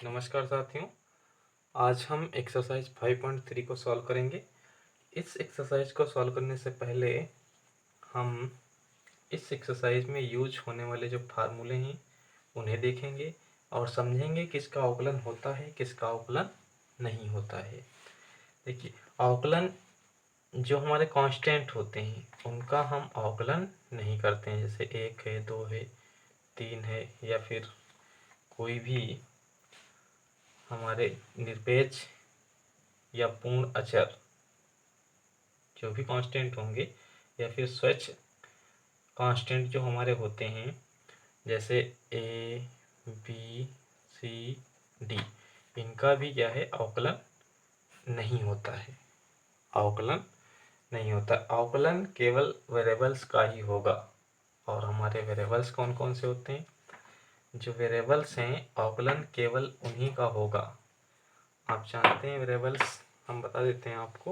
नमस्कार साथियों। आज हम एक्सरसाइज 5.3 को सॉल्व करेंगे। इस एक्सरसाइज को सॉल्व करने से पहले हम इस एक्सरसाइज में यूज होने वाले जो फार्मूले हैं उन्हें देखेंगे और समझेंगे किसका अवकलन होता है, किसका अवकलन नहीं होता है। देखिए, अवकलन जो हमारे कांस्टेंट होते हैं उनका हम अवकलन नहीं करते हैं, जैसे 1 है, 2 है, 3 है, या फिर कोई भी हमारे निरपेक्ष या पूर्ण अचर जो भी कांस्टेंट होंगे, या फिर स्वच्छ कांस्टेंट जो हमारे होते हैं, जैसे ए, बी, सी, डी, इनका भी क्या है, अवकलन नहीं होता है। अवकलन नहीं होता। अवकलन केवल वेरिएबल्स का ही होगा। और हमारे वेरिएबल्स कौन कौन से होते हैं? जो वेरिएबल्स हैं, अवकलन केवल उन्हीं का होगा। आप जानते हैं वेरिएबल्स, हम बता देते हैं आपको।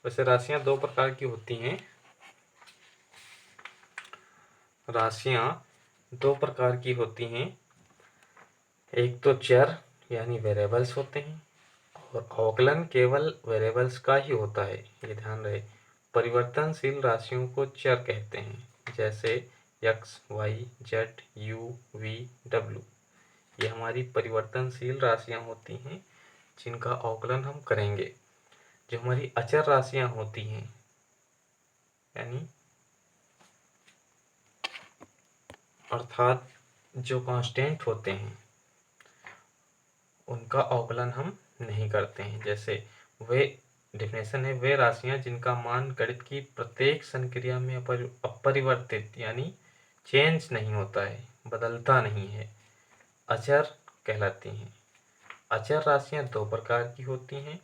वैसे राशियां दो प्रकार की होती हैं। राशियां दो प्रकार की होती हैं। एक तो चर यानी वेरिएबल्स होते हैं, और अवकलन केवल वेरिएबल्स का ही होता है, ये ध्यान रहे। परिवर्तनशील राशियों को चर कहते हैं, जैसे x, y, z, u, v, w। ये हमारी परिवर्तनशील राशियां होती हैं जिनका अवकलन हम करेंगे। जो हमारी अचर राशियां होती हैं, यानी अर्थात जो कांस्टेंट होते हैं, उनका अवकलन हम नहीं करते हैं। जैसे वे डेफिनेशन है, वे राशियां जिनका मान गणित की प्रत्येक संक्रिया में अपरिवर्तित यानी चेंज नहीं होता है, बदलता नहीं है, अचर कहलाती हैं। अचर राशियां दो प्रकार की होती हैं।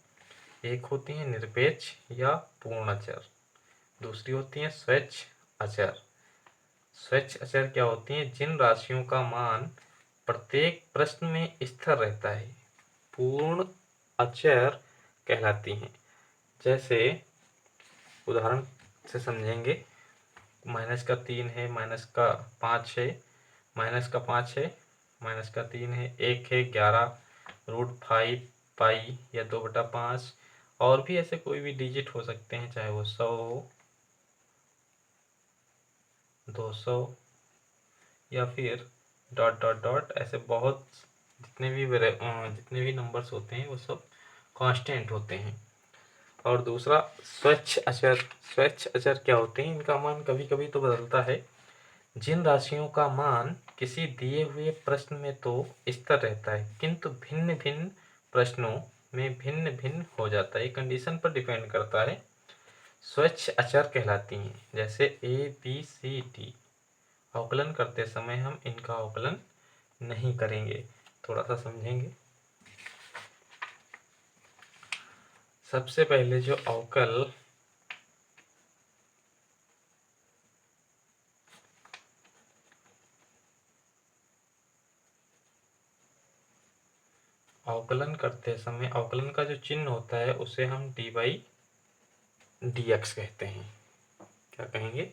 एक होती हैं निरपेक्ष या पूर्ण अचर, दूसरी होती हैं स्वच्छ अचर। स्वच्छ अचर क्या होती हैं? जिन राशियों का मान प्रत्येक प्रश्न में स्थिर रहता है, पूर्ण अचर कहलाती हैं। जैसे उदाहरण से समझेंगे, -3 है, -5 है, -5 है, -3 है, 1 है, 11, √5 पाई या 2/5, और भी ऐसे कोई भी डिजिट हो सकते हैं, चाहे वो 100 हो, 200, या फिर डॉट डॉट डॉट, ऐसे बहुत जितने भी नंबर्स होते हैं वो सब कांस्टेंट होते हैं। और दूसरा स्वच्छ अचर। स्वच्छ अचर क्या होते हैं? इनका मान कभी कभी तो बदलता है। जिन राशियों का मान किसी दिए हुए प्रश्न में तो स्थिर रहता है, किंतु भिन्न भिन्न प्रश्नों में भिन्न भिन्न हो जाता है, कंडीशन पर डिपेंड करता है, स्वच्छ अचर कहलाती हैं। जैसे ए, बी, सी, डी, अवकलन करते समय हम इनका अवकलन नहीं करेंगे। थोड़ा सा समझेंगे। सबसे पहले जो अवकलन करते समय अवकलन का जो चिन्ह होता है उसे हम dy/dx कहते हैं। क्या कहेंगे?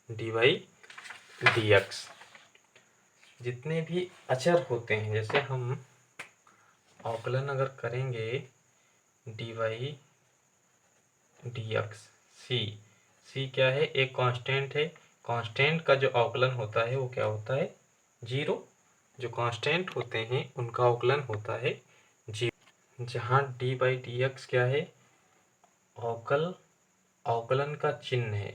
dy/dx। जितने भी अचर होते हैं, जैसे हम अवकलन अगर करेंगे dy/dx, c क्या है? एक कांस्टेंट है। कांस्टेंट का जो अवकलन होता है वो क्या होता है? 0। जो कांस्टेंट होते हैं उनका अवकलन होता है 0। जहाँ dy/dx क्या है? अवकलन का चिन्ह है।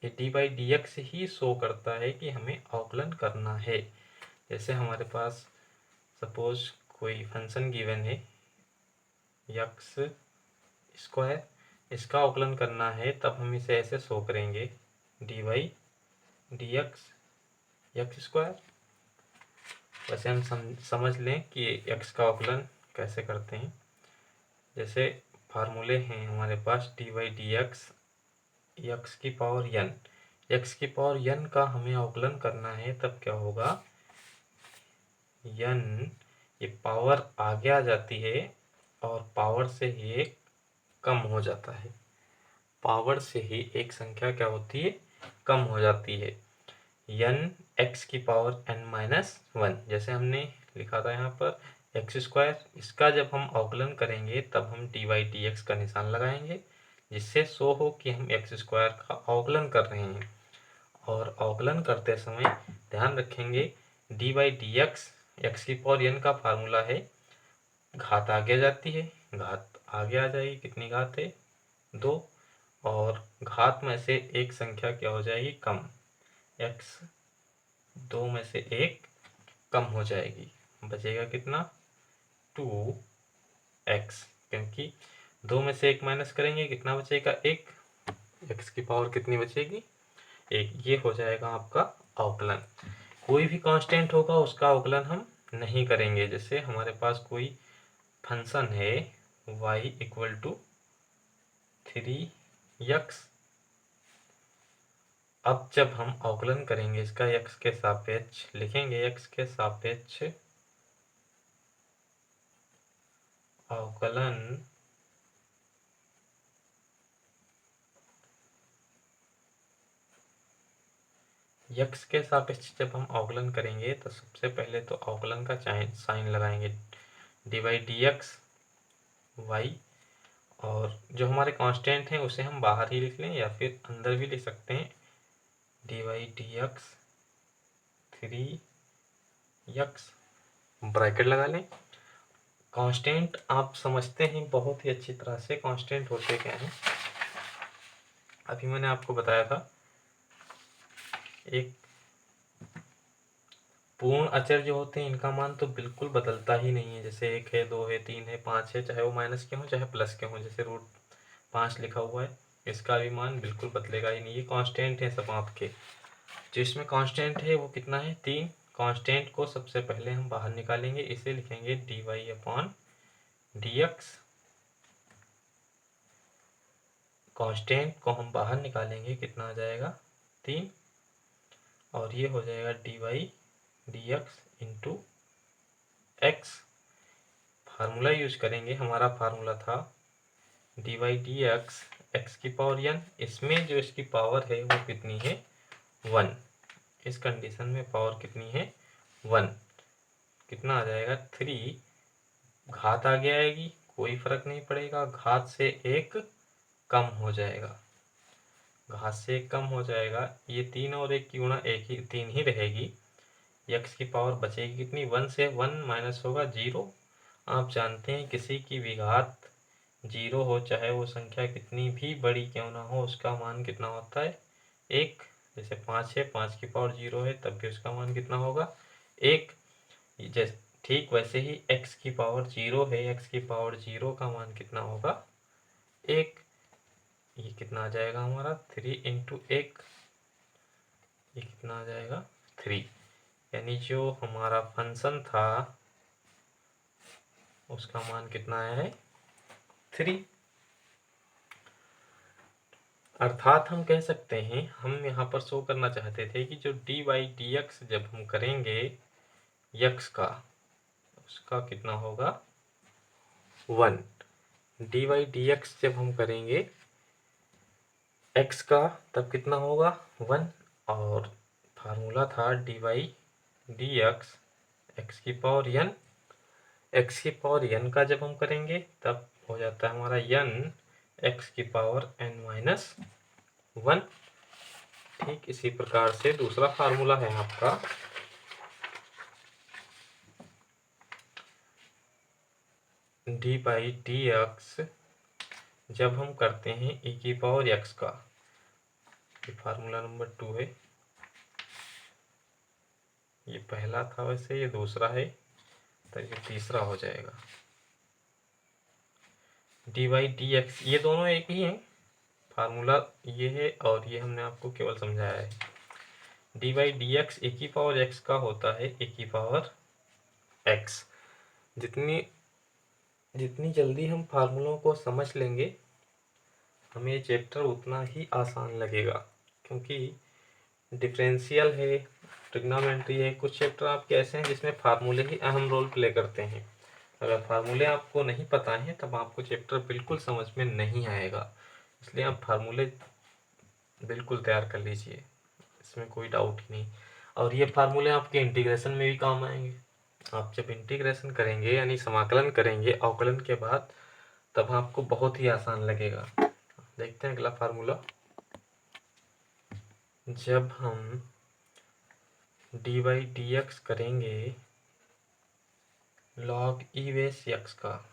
ये dy/dx ही शो करता है कि हमें अवकलन करना है। जैसे हमारे पास सपोज कोई फंक्शन गिवन है x², इसका अवकलन करना है, तब हम इसे ऐसे शो करेंगे dy/dx x²। वैसे हम समझ लें कि x का अवकलन कैसे करते हैं। जैसे फार्मूले हैं हमारे पास dy/dx x की पावर n। x की पावर n का हमें अवकलन करना है, तब क्या होगा? n, ये पावर आगे आ जाती है और पावर से ही एक कम हो जाता है। पावर से ही एक संख्या क्या होती है? कम हो जाती है। n x की पावर n-1, जैसे हमने लिखा था यहाँ पर एक्स स्क्वायर, इसका जब हम अवकलन करेंगे तब हम डी वाई डी एक्स का निशान लगाएंगे, जिससे शो हो कि हम एक्स स्क्वायर का अवकलन कर रहे हैं। और अवकलन करते समय ध्यान रखेंगे D Y D x, x की पावर n का फार्मूला है, घात आगे जाती है, घात आगे आ जाएगी, कितनी घात है 2, और घात में से एक संख्या क्या हो जाएगी कम, x 2 में से एक कम हो जाएगी, बचेगा कितना 2x, क्योंकि 2 में से एक माइनस करेंगे कितना बचेगा 1, x की पावर कितनी बचेगी 1। ये हो जाएगा आपका अवकलन। कोई भी कांस्टेंट होगा उसका अवकलन हम नहीं करेंगे। जैसे हमारे पास कोई फंक्शन है y इक्वल टू 3x, अब जब हम अवकलन करेंगे इसका x के सापेक्ष लिखेंगे, x के सापेक्ष अवकलन x के सापेक्ष जब हम अवकलन करेंगे तो सबसे पहले तो अवकलन का साइन लगाएंगे D Y D X Y, और जो हमारे कांस्टेंट हैं उसे हम बाहर ही लिख लें या फिर अंदर भी लिख सकते हैं, D Y D X 3x, bracket लगा लें। कांस्टेंट आप समझते हैं बहुत ही अच्छी तरह से कांस्टेंट होते क्या हैं, अभी मैंने आपको बताया था। एक पूर्ण अचर जो होते हैं इनका मान तो बिल्कुल बदलता ही नहीं है, जैसे 1 है 2 है 3 है 5 है, चाहे वो माइनस के हों चाहे प्लस के हों, जैसे √5 लिखा हुआ है, इसका भी मान बिल्कुल बदलेगा ही नहीं। ये कांस्टेंट है सब आपके, जिसमें कांस्टेंट है वो कितना है 3। कांस्टेंट को सबसे पहले हम बाहर निकालेंगे, इसे लिखेंगे D Y upon D X. Constant को हम बाहर निकालेंगे कितना आ जाएगा 3, और ये हो जाएगा d Y D x into x. Formula use करेंगे, हमारा फार्मूला था d Y D x x की पावर n, इसमें जो इसकी पावर है वो कितनी है 1, इस कंडीशन में पावर कितनी है 1, कितना आ जाएगा 3, घात आगे आएगी कोई फर्क नहीं पड़ेगा, घात से एक कम हो जाएगा, घात से एक कम हो जाएगा, ये 3 और 1 की गुणा 1 ही 3 ही रहेगी, x की पावर बचेगी कितनी 1, से 1 माइनस होगा 0। आप जानते हैं किसी की भी घात 0 हो चाहे वो संख्या कितनी भी बड़ी क्यों ना हो, उसका मान कितना होता है 1। जैसे 5 है, 5 की पावर 0 है तब भी उसका मान कितना होगा 1। जैसे ठीक वैसे ही x की पावर 0 है, x की पावर 0 का मान कितना होगा 1। ये कितना आ जाएगा हमारा 3 इंटू 1, ये कितना आ जाएगा 3, यानी जो हमारा फंक्शन था उसका मान कितना आया है 3। अर्थात हम कह सकते हैं, हम यहाँ पर शो करना चाहते थे कि जो डी वाई डी एक्स जब हम करेंगे यक्स का, उसका कितना होगा 1। डी वाई डी एक्स जब हम करेंगे एक्स का तब कितना होगा 1, और फार्मूला था d Y D x x की पावर n, एक्स की पावर n का जब हम करेंगे तब हो जाता है हमारा n एक्स की पावर n-1। ठीक इसी प्रकार से दूसरा फार्मूला है आपका डी बाई डी एक्स जब हम करते हैं e की पावर x का, ये फार्मूला नंबर 2 है, ये पहला था वैसे ये दूसरा है तो ये तीसरा हो जाएगा डी वाई डी एक्स, ये दोनों एक ही हैं, फार्मूला ये है और ये हमने आपको केवल समझाया है। D Y D X A की पावर एक्स का होता है ए की पावर एक्स। जितनी जल्दी हम फार्मूलों को समझ लेंगे हमें ये चैप्टर उतना ही आसान लगेगा, क्योंकि डिफरेंशियल है, ट्रिग्नोमेट्री है, कुछ चैप्टर आपके ऐसे हैं जिसमें फार्मूले ही अहम रोल प्ले करते हैं। अगर फार्मूले आपको नहीं पता है तब आपको चैप्टर बिल्कुल समझ में नहीं आएगा, इसलिए आप फार्मूले बिल्कुल तैयार कर लीजिए, इसमें कोई डाउट ही नहीं। और ये फार्मूले आपके इंटीग्रेशन में भी काम आएंगे, आप जब इंटीग्रेशन करेंगे यानी समाकलन करेंगे अवकलन के बाद, तब आपको बहुत ही आसान लगेगा। देखते हैं अगला फार्मूला। जब हम डी बाई डी एक्स करेंगे लॉग ई बेस एक्स का,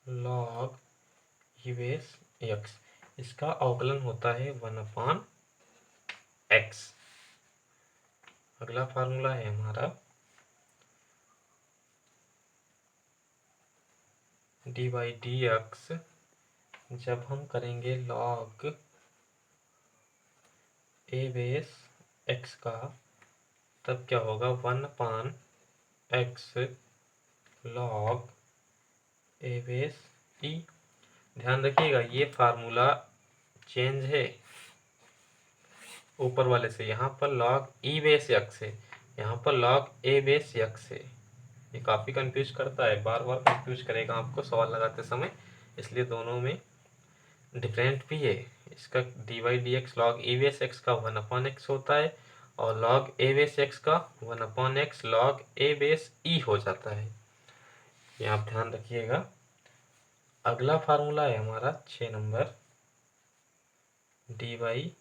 लॉग ई बेस एक्स, इसका अवकलन होता है 1/x। अगला फार्मूला है हमारा डी बाई डी एक्स, जब हम करेंगे लॉग ए बेस एक्स का, तब क्या होगा 1/x लॉग ए बेस ई। ध्यान रखिएगा ये फार्मूला चेंज है ऊपर वाले से, यहाँ पर लॉग ई बेस एक्स है, यहाँ पर लॉग ए बेस एक्स है। ये काफ़ी कंफ्यूज करता है, बार बार कंफ्यूज करेगा आपको सवाल लगाते समय, इसलिए दोनों में डिफरेंट भी है। इसका D Y D x log A base x का 1/x होता है और लॉग ए बेस एक्स का 1/x लॉग ए बेस ई हो जाता है। ये आप ध्यान रखिएगा। अगला फार्मूला है हमारा 6 number, D Y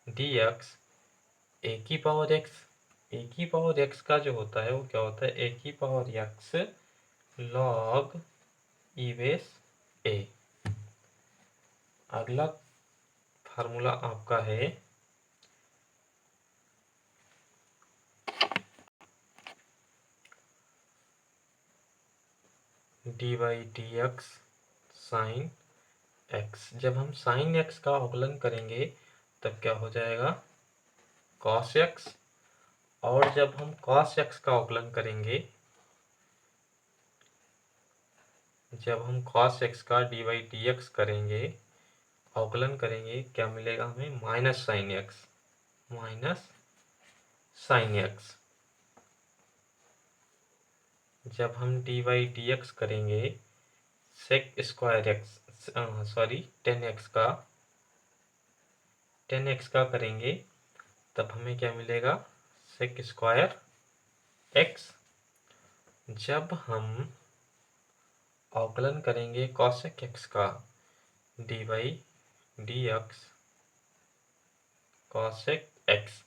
D X A की पावर एक्स। ए की पावर एक्स का जो होता है वो क्या होता है, ए की power X log E base A. अगला फार्मूला आपका है D Y D X sine X. जब हम साइन एक्स का अवकलन करेंगे तब क्या हो जाएगा कॉस एक्स, और जब हम कॉस एक्स का अवकलन करेंगे, जब हम कॉस एक्स का डी वाई डी एक्स करेंगे अवकलन करेंगे, क्या मिलेगा हमें minus sine x, minus sign X. जब हम डी वाई डी एक्स करेंगे sec square x, sorry 10x का, 10x का करेंगे तब हमें क्या मिलेगा सेक स्क्वायर एक्स। जब हम अवकलन करेंगे कॉसेक एक्स का d Y D x cosec x,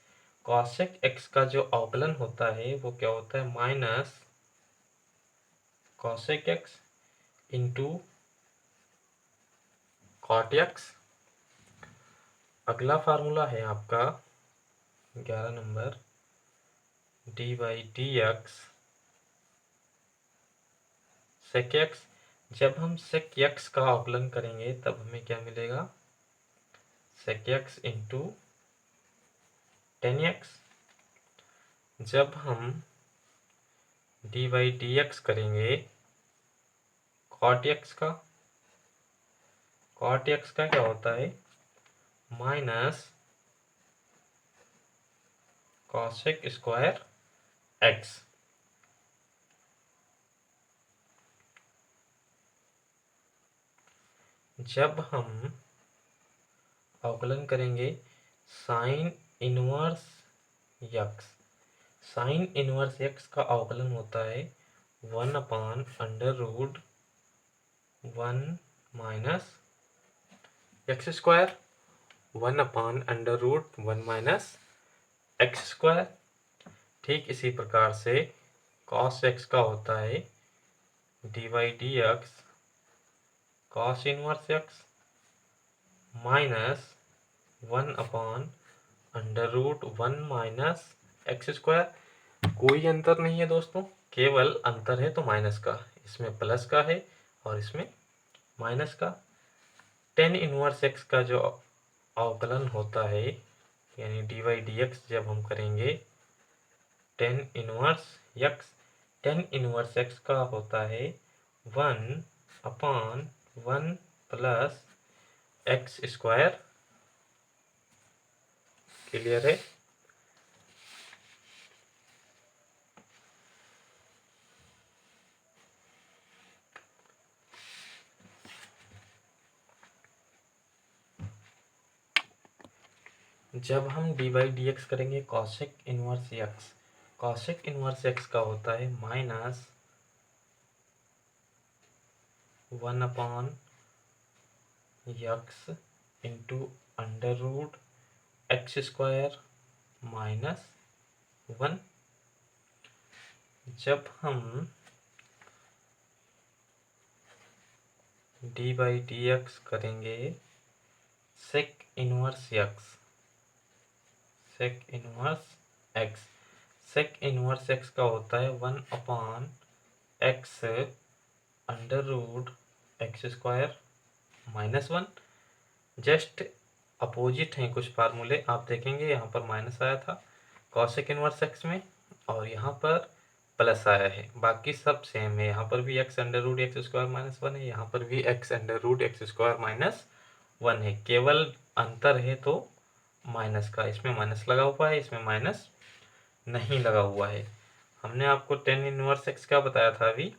cosec x का जो अवकलन होता है वो क्या होता है minus cosec x into cot x. अगला फार्मूला है आपका 11 number, d by d x sec x. जब हम सेक एक्स का अवकलन करेंगे तब हमें क्या मिलेगा सेक एक्स इंटू 10x। जब हम डी बाई डी एक्स करेंगे कॉट एक्स का, कॉट एक्स का क्या होता है माइनस कॉसेक स्क्वायर एक्स। जब हम अवकलन करेंगे sine inverse x, sine inverse x का अवकलन होता है 1/√1 minus x square, 1/√1 minus x square. ठीक इसी प्रकार से कॉस एक्स का होता है D Y D x cos inverse x minus 1/√1 minus x square. कोई अंतर नहीं है दोस्तों, केवल अंतर है तो माइनस का, इसमें प्लस का है और इसमें माइनस का। टेन इनवर्स एक्स का जो अवकलन होता है यानी डी वाई डी एक्स जब हम करेंगे tan inverse x, tan inverse x का होता है 1/1 प्लस एक्स स्क्वायर। क्लियर है। जब हम डी बाई डी एक्स करेंगे cosec inverse x, cosec inverse x का होता है minus 1/x into under root x square minus 1। जब हम d/dx करेंगे सेक इनवर्स एक्स का होता है 1/x under root x square minus 1। Just opposite हैं कुछ फार्मूले, आप देखेंगे यहाँ पर माइनस आया था कॉसेक इनवर्स एक्स में और यहाँ पर प्लस आया है, बाकी सब सेम है। यहाँ पर भी x under root x square minus 1 है, यहाँ पर भी x under root x square minus 1 है। केवल अंतर है तो माइनस का, इसमें माइनस लगा हुआ है, इसमें माइनस नहीं लगा हुआ है। हमने आपको टेन इनवर्स एक्स का बताया था अभी,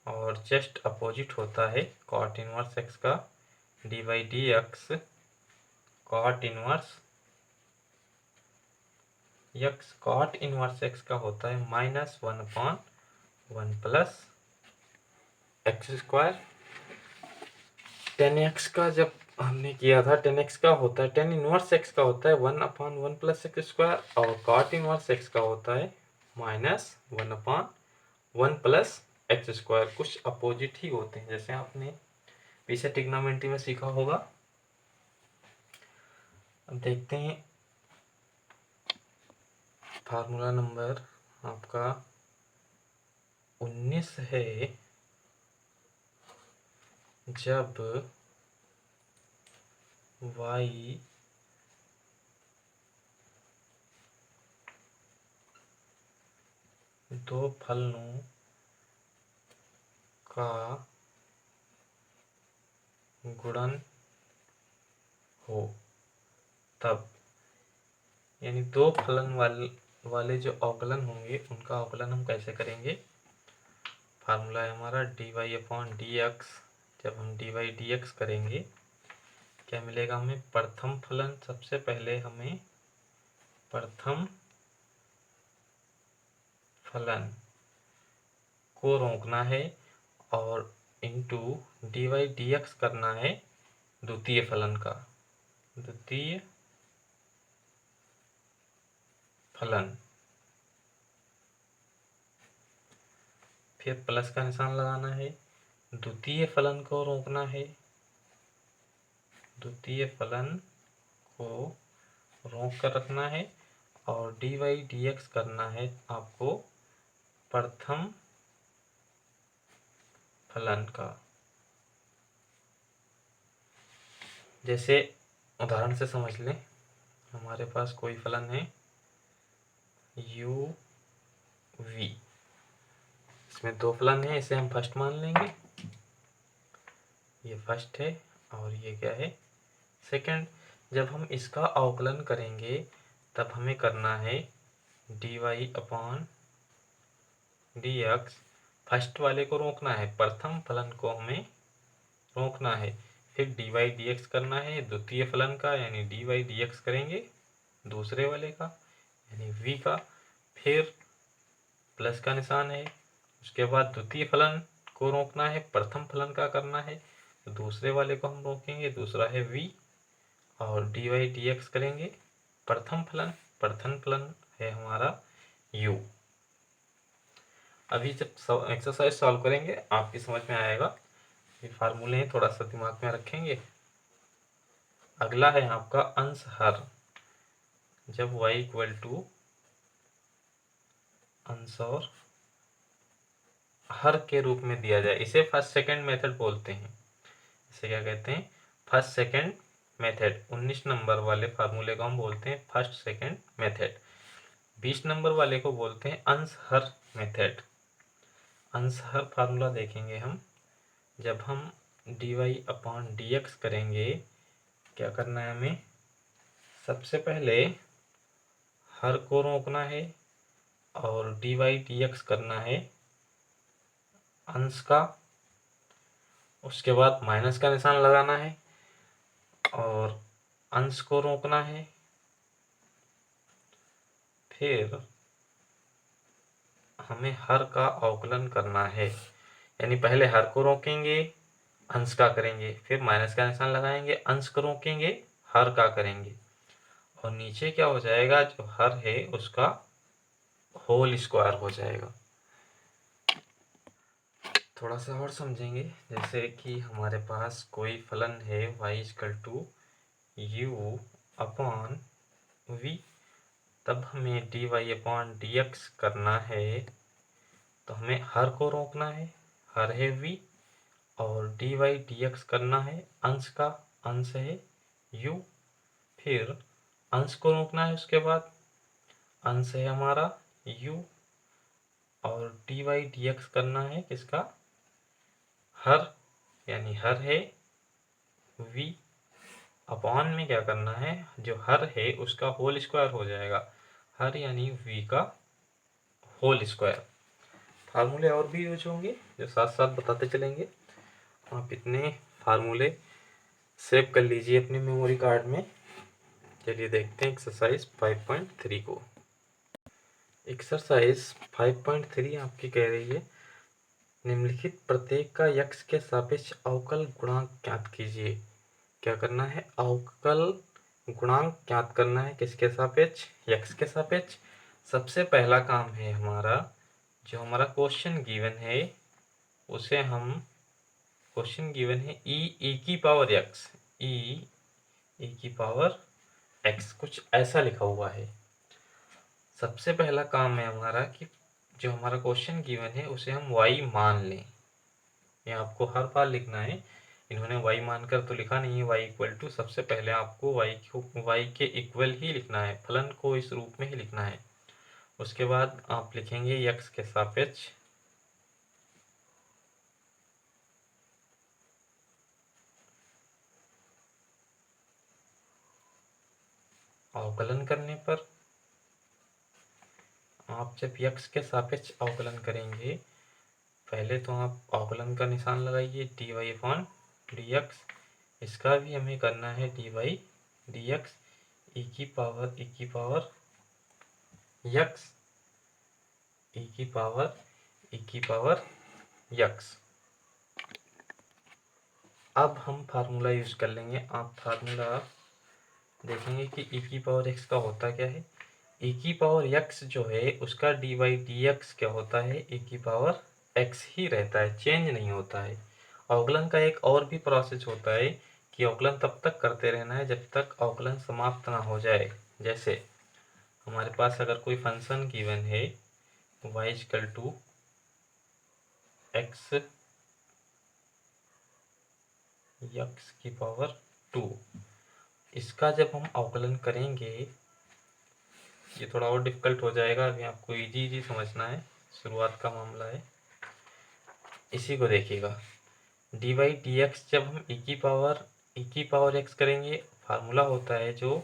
और जस्ट अपोजिट होता है कॉट इनवर्स एक्स का d/dx कॉट इनवर्स एक्स का होता है -1/1 plus x square. Ten x का जब हमने किया था, टेन इनवर्स एक्स का होता है 1/1 प्लस एक्स स्क्वायर, और कॉट इनवर्स एक्स का होता है -1/1 प्लस एक्स स्क्वायर। कुछ अपोजिट ही होते हैं, जैसे आपने पीछे ट्रिग्नोमेट्री में सीखा होगा। अब देखते हैं फार्मूला नंबर आपका 19 है। जब y दो फलनों का गुणन हो तब, यानी दो फलन वाले जो अवकलन होंगे उनका अवकलन हम कैसे करेंगे। फार्मूला है हमारा dy/dx। जब हम dy/dx करेंगे क्या मिलेगा हमें, प्रथम फलन, सबसे पहले हमें प्रथम फलन को रोकना है और इंटू dy/dx करना है द्वितीय फलन का, द्वितीय फलन। फिर प्लस का निशान लगाना है, द्वितीय फलन को रोकना है, द्वितीय फलन को रोक कर रखना है, और dy/dx करना है आपको प्रथम फलन का। जैसे उदाहरण से समझ लें, हमारे पास कोई फलन है u v, इसमें दो फलन है, इसे हम फर्स्ट मान लेंगे, ये फर्स्ट है और ये क्या है, सेकंड। जब हम इसका अवकलन करेंगे तब हमें करना है dy/dx, फर्स्ट वाले को रोकना है, प्रथम फलन को हमें रोकना है, फिर dy/dx करना है द्वितीय फलन का, यानी dy/dx करेंगे दूसरे वाले का यानी v का, फिर प्लस का निशान है, उसके बाद द्वितीय फलन को रोकना है, प्रथम फलन का करना है, तो दूसरे वाले को हम रोकेंगे, दूसरा है v, और dy/dx करेंगे प्रथम फलन है हमारा u। अभी जब एक्सरसाइज सॉल्व करेंगे आपकी समझ में आएगा, ये फार्मूले हैं, थोड़ा सा दिमाग में रखेंगे। अगला है आपका अंश हर। जब y इक्वल टू अंश और हर के रूप में दिया जाए, इसे फर्स्ट सेकंड मेथड बोलते हैं। इसे क्या कहते हैं, फर्स्ट सेकंड मेथड। 19 नंबर वाले फार्मूले को हम बोलते हैं फर्स्ट सेकंड मेथड। 20 नंबर वाले को बोलते हैं अंश हर मेथड। अंश हर फार्मूला देखेंगे हम, जब हम dy/dx करेंगे क्या करना है हमें, सबसे पहले हर को रोकना है और dy/dx करना है अंश का, उसके बाद माइनस का निशान लगाना है और अंश को रोकना है, फिर हमें हर का अवकलन करना है, यानी पहले हर को रोकेंगे, अंश का करेंगे, फिर माइनस का निशान लगाएंगे, अंश को रोकेंगे, हर का करेंगे, और नीचे क्या हो जाएगा, जो हर है उसका होल स्क्वायर हो जाएगा। थोड़ा सा और समझेंगे, जैसे कि हमारे पास कोई फलन है y = u अपॉन v, तब हमें dy/dx करना है, तो हमें हर को रोकना है, हर है v, और dy/dx करना है अंश का, अंश है u, फिर अंश को रोकना है, उसके बाद अंश है हमारा u, और dy/dx करना है किसका, हर, यानी हर है v, अपॉन में क्या करना है, जो हर है उसका होल स्क्वायर हो जाएगा, हर यानी v का होल स्क्वायर। फार्मूले और भी यूज होंगे जो साथ साथ बताते चलेंगे, आप इतने फार्मूले सेव कर लीजिए अपने मेमोरी कार्ड में। चलिए देखते हैं एक्सरसाइज 5.3 को। एक्सरसाइज 5.3 आपकी कह रही है, निम्नलिखित प्रत्येक का x के सापेक्ष अवकल गुणांक ज्ञात कीजिए। क्या करना है, अवकल गुणांक ज्ञात करना है, किसके सापेक्ष, x के सापेक्ष। सबसे पहला काम है हमारा, जो हमारा क्वेश्चन गिवन है उसे हम, क्वेश्चन गिवन है e की पावर x, e की पावर x, कुछ ऐसा लिखा हुआ है। सबसे पहला काम है हमारा कि जो हमारा क्वेश्चन गिवन है उसे हम y मान लें। ये आपको हर बार लिखना है, इन्होंने y मानकर तो लिखा नहीं है, y = सबसे पहले आपको y के इक्वल ही लिखना है, फलन को इस रूप में ही लिखना है। उसके बाद आप लिखेंगे x के सापेक्ष अवकलन करने पर, आप जब x के सापेक्ष अवकलन करेंगे, पहले तो आप अवकलन का निशान लगाइए dy/dx, इसका भी हमें करना है dy/dx, e की पावर x, e की पावर x। अब हम फार्मूला यूज कर लेंगे, आप फार्मूला देखेंगे कि e की पावर x का होता क्या है, e की पावर x जो है उसका dy/dx क्या होता है, e की पावर x ही रहता है, चेंज नहीं होता है। अवकलन का एक और भी प्रोसेस होता है कि अवकलन तब तक करते रहना है जब तक अवकलन समाप्त ना हो जाए। जैसे हमारे पास अगर कोई फंक्शन गिवन है y = x की पावर 2, इसका जब हम अवकलन करेंगे, ये थोड़ा और डिफिकल्ट हो जाएगा, अभी आपको इजी समझना है, शुरुआत का मामला है। इसी को देखिएगा, dy/dx जब हम e की पावर x करेंगे, फार्मूला होता है जो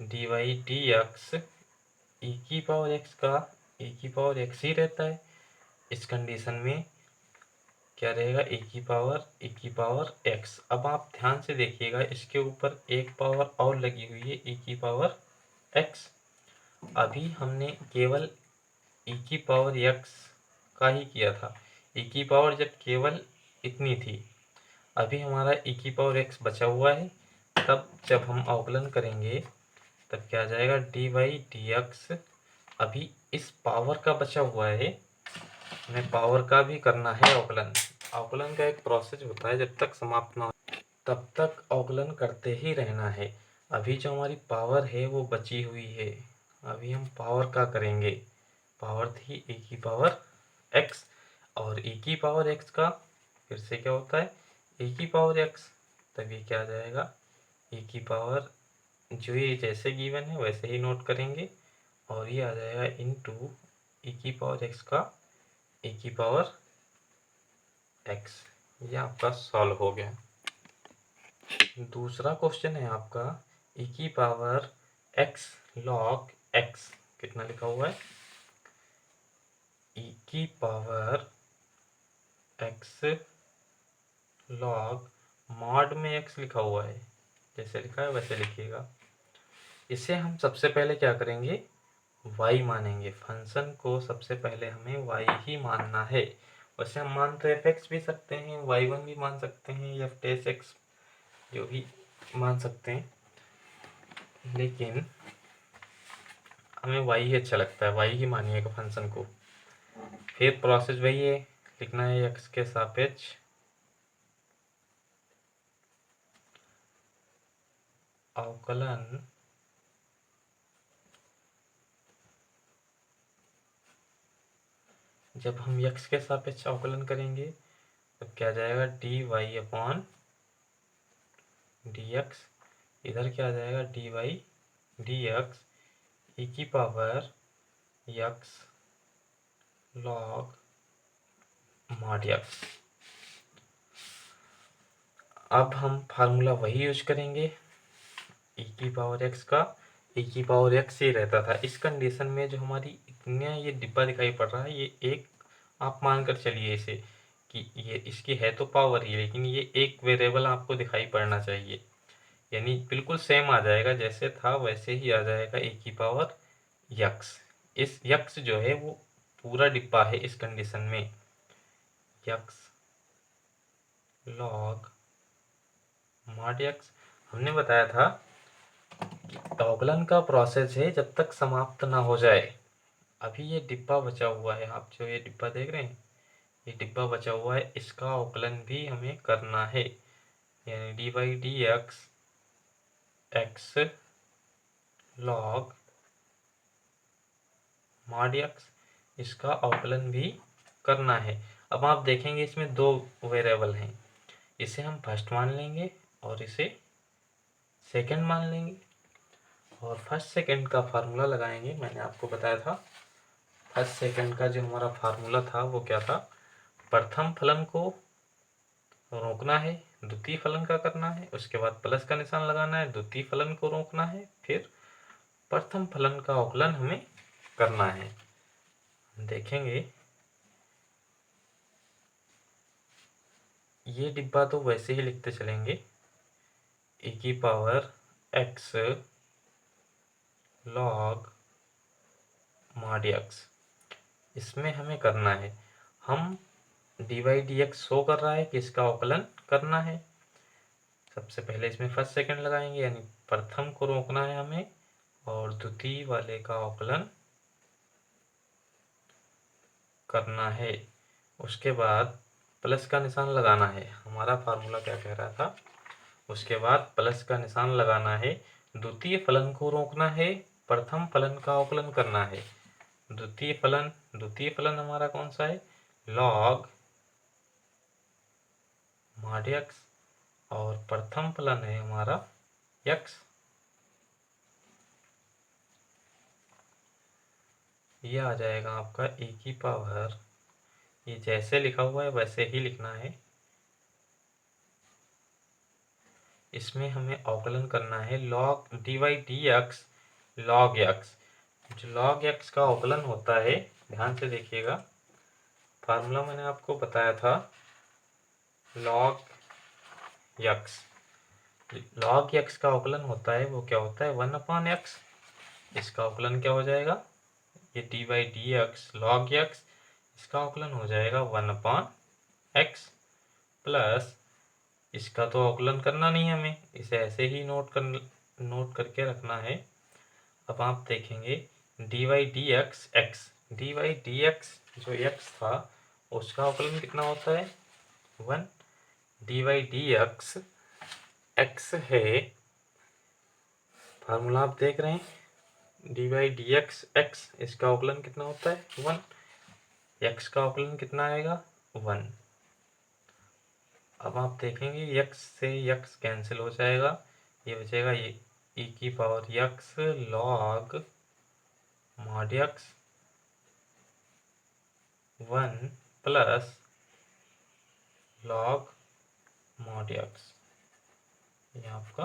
dy/dx e की पावर x का e की पावर x ही रहता है। इस कंडीशन में क्या रहेगा, e की पावर x। अब आप ध्यान से देखिएगा, इसके ऊपर एक पावर और लगी हुई है, e की पावर x। अभी हमने केवल e की पावर x का ही किया था, e की पावर जब केवल इतनी थी, अभी हमारा e की पावर x बचा हुआ है, तब जब हम अवकलन करेंगे तब क्या आ जाएगा, dy/dx। अभी इस पावर का बचा हुआ है, हमें पावर का भी करना है अवकलन। अवकलन का एक प्रोसेस होता है, जब तक समाप्त ना हो तब तक अवकलन करते ही रहना है। अभी जो हमारी पावर है वो बची हुई है, अभी हम पावर का करेंगे, पावर थी e की पावर x, और e की पावर x का फिर से क्या होता है, e की पावर x, तभी क्या आ जाएगा, e की पावर, जो ये जैसे गिवन है वैसे ही नोट करेंगे, और ये आ जाएगा इनटू e की पावर x का e की पावर x। ये आपका सॉल्व हो गया। दूसरा क्वेश्चन है आपका e की पावर x log x, कितना लिखा हुआ है, e की पावर x log मॉड में x लिखा हुआ है, जैसे लिखा है वैसे लिखिएगा। इसे हम सबसे पहले क्या करेंगे, y मानेंगे। फंक्शन को सबसे पहले हमें y ही मानना है। वैसे हम मान तो fx भी सकते हैं, y1 भी मान सकते हैं, या f(x) जो भी मान सकते हैं, लेकिन हमें y ही अच्छा लगता है, y ही मानिएगा फंक्शन को। फिर प्रोसेस वही है, लिखना है x के सापेक्ष अवकलन जब हम x के सापेक्ष अवकलन करेंगे तब क्या आ जाएगा, dy अपॉन dx। इधर क्या आ जाएगा, dy dx e की power x log mod x। अब हम फार्मूला वही यूज करेंगे, e की पावर x का e की पावर x ही रहता था। इस कंडीशन में जो हमारी इतना ये डिब्बा दिखाई पड़ रहा है, ये एक आप मानकर चलिए इसे कि ये इसकी है तो पावर ही, लेकिन ये एक वेरिएबल आपको दिखाई पड़ना चाहिए, यानी बिल्कुल सेम आ जाएगा, जैसे था वैसे ही आ जाएगा e की पावर x। इस x जो है वो पूरा डिब्बा है इस कंडीशन में, x log mod x। हमने बताया था कि अवकलन का प्रोसेस है जब तक समाप्त ना हो जाए। अभी ये डिब्बा बचा हुआ है, आप जो ये डिब्बा देख रहे हैं, ये डिब्बा बचा हुआ है, इसका अवकलन भी हमें करना है, यानी D by d x log mod x, इसका अवकलन भी करना है। अब आप देखेंगे इसमें दो वेरिएबल हैं, इसे हम फर्स्ट मान लेंगे और इसे सेकंड मान लेंगे, और फर्स्ट सेकंड का फार्मूला लगाएंगे। मैंने आपको बताया था फर्स्ट सेकंड का जो हमारा फार्मूला था वो क्या था, प्रथम फलन को रोकना है, द्वितीय फलन का करना है, उसके बाद प्लस का निशान लगाना है, द्वितीय फलन को रोकना है, फिर प्रथम फलन का अवकलन हमें करना है। देखेंगे ये डिब्बा तो वैसे ही लिखते चलेंगे, e की power x log mod x। इसमें हमें करना है, हम dy dx शो कर रहा है कि इसका अवकलन करना है। सबसे पहले इसमें फर्स्ट सेकंड लगाएंगे, यानी प्रथम को रोकना है हमें, और द्वितीय वाले का अवकलन करना है। उसके बाद प्लस का निशान लगाना है, हमारा फार्मूला क्या कह रहा था, उसके बाद प्लस का निशान लगाना है, द्वितीय फलन को रोकना है, प्रथम फलन का अवकलन करना है। द्वितीय फलन हमारा कौन सा है, लॉग mod x, और प्रथम फलन है हमारा x। ये आ जाएगा आपका e की पावर, ये जैसे लिखा हुआ है वैसे ही लिखना है, इसमें हमें अवकलन करना है log dy dx log x। जो log x का अवकलन होता है, ध्यान से देखिएगा, फार्मूला मैंने आपको बताया था log x। log x का अवकलन होता है वो क्या होता है, 1/x। इसका अवकलन क्या हो जाएगा, ये dy dx log x, इसका अवकलन हो जाएगा 1/x, प्लस इसका तो अवकलन करना नहीं हमें, इसे ऐसे ही नोट करके रखना है। अब आप देखेंगे dy dx x, dy dx जो x था उसका अवकलन कितना होता है, 1। dy dx x है, फार्मूला आप देख रहे हैं, dy dx x, इसका अवकलन कितना होता है, 1। x का अवकलन कितना आएगा, 1। अब आप देखेंगे x से x कैंसिल हो जाएगा, ये बचेगा ये e की power x log mod x 1 plus log mod x। ये आपका